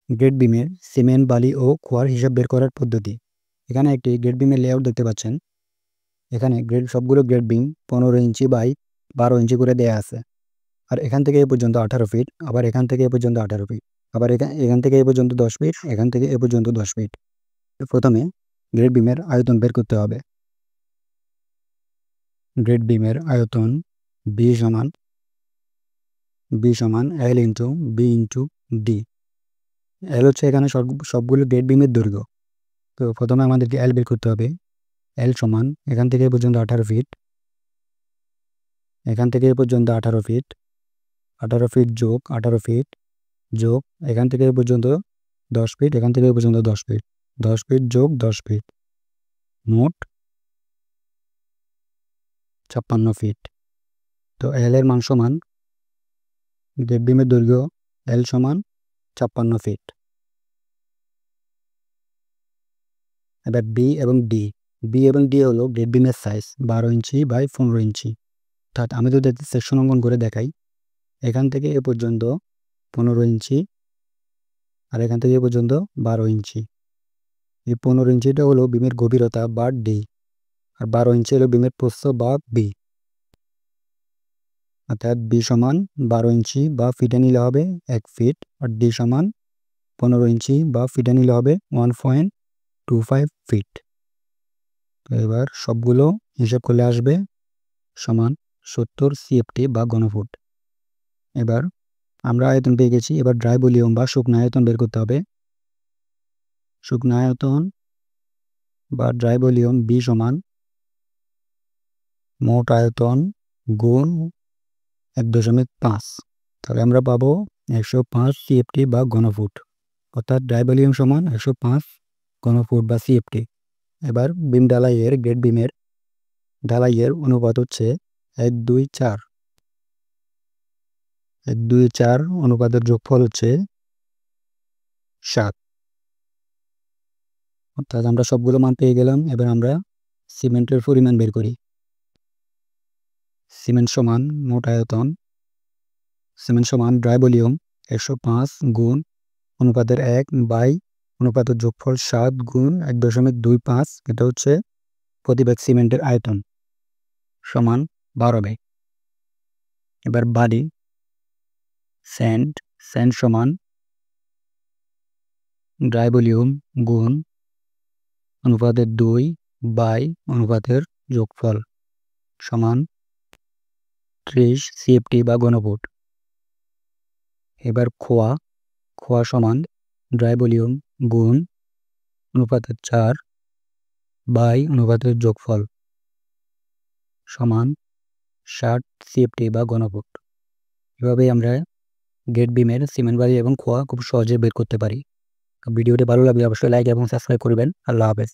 Grade বিমের cement, বালি ও খোয়ার হিসাব বের করার পদ্ধতি। এখানে একটি গ্রেড বিমের লেআউট দেখতে পাচ্ছেন। এখানে সবগুলো গ্রেড বিম 15 ইঞ্চি বাই 12 ইঞ্চি করে দেয়া আছে। আর এখান থেকে এ পর্যন্ত 18 ফিট, আবার এখান থেকে এ পর্যন্ত 18 ফিট, আবার এখান থেকে এ পর্যন্ত 10 ফিট, এখান থেকে এ পর্যন্ত 10 ফিট। প্রথমে গ্রেড বিমের আয়তন বের করতে হবে। গ্রেড বিমের আয়তন B সমান L into B into D। L হচ্ছে এখানে সবগুলো গ্রেড বিমের দৈর্ঘ্য। তো প্রথমে আমাদেরকে L বের করতে হবে। L সমান এখান থেকে এ পর্যন্ত 18 ফিট, এখান থেকে এ পর্যন্ত 18 ফিট, 18 ফিট যোগ 18 ফিট যোগ এখান থেকে এ পর্যন্ত 10 ফিট, এখান থেকে এ পর্যন্ত 10 ফিট, 10 ফিট যোগ 10 ফিট, মোট 56 ফিট। তো L এর মান সমান গ্রেড বিমের দৈর্ঘ্য L সমান 56 ফিট। এবার B এবং D হলো গ্রেড বিমের সাইজ 12 ইঞ্চি বাই 15 ইঞ্চি। অর্থাৎ আমি যদি সেকশন অঙ্কন করে দেখাই, এখান থেকে এ পর্যন্ত 15 ইঞ্চি আর এখান থেকে এ পর্যন্ত 12 ইঞ্চি। এই 15 ইঞ্চিটা হলো বিমের গভীরতা বা D, আর 12 ইঞ্চি হলো বিমের প্রস্থ বা B। অর্থাৎ B সমান 12 ইঞ্চি বা ফিটে নিলে হবে 1 ফিট, আর D সমান 15 ইঞ্চি বা ফিটে নিলে হবে 1.25 ফিট। তো এবার সবগুলো হিসাব করলে আসবে সমান 70 CFT বা ঘনফুট। এবার আমরা আয়তন পেয়ে গেছি। এবার ড্রাই ভলিউম বা শুকনো আয়তন বের করতে হবে। শুকনো আয়তন বা ড্রাই ভলিউম B সমান মোট আয়তন গুণ 1.5। তাহলে আমরা পাবো 105 CFT বা ঘনফুট। অর্থাৎ ড্রাই ভলিউম সমান 105 ঘনফুট বা CFT। এবার বিম ঢালাইয়ের গ্রেড বিমের ঢালাইয়ের অনুপাত হচ্ছে 1:2:4। 1:2:4 অনুপাতের যোগফল হচ্ছে 7। অর্থাৎ আমরা সবগুলো মান পেয়ে গেলাম। এবার আমরা সিমেন্টের পরিমাণ বের করি। সিমেন্ট সমান মোট আয়তন, সিমেন্ট সমান ড্রাই ভলিউম 105 গুণ অনুপাতের 1 বাই অনুপাতের যোগফল 7 গুণ 1.25। এটা হচ্ছে প্রতি ব্যাগ সিমেন্টের আয়তন সমান 12 ব্যাগ। এবার বালি স্যান্ড সমান ড্রাই ভলিউম গুণ অনুপাতের 2 বাই অনুপাতের যোগফল সমান 30 CFT বা ঘনফুট। এবার খোয়া সমান ড্রাই ভলিউম গুণ অনুপাতের 4 বাই অনুপাতের যোগফল সমান 60 CFT বা ঘনফুট। এভাবেই আমরা গ্রেড বিমের সিমেন্ট, বালি এবং খোয়া খুব সহজে বের করতে পারি। ভিডিওটি ভালো লাগলে অবশ্যই লাইক এবং সাবস্ক্রাইব করবেন। আল্লাহ হাফেজ।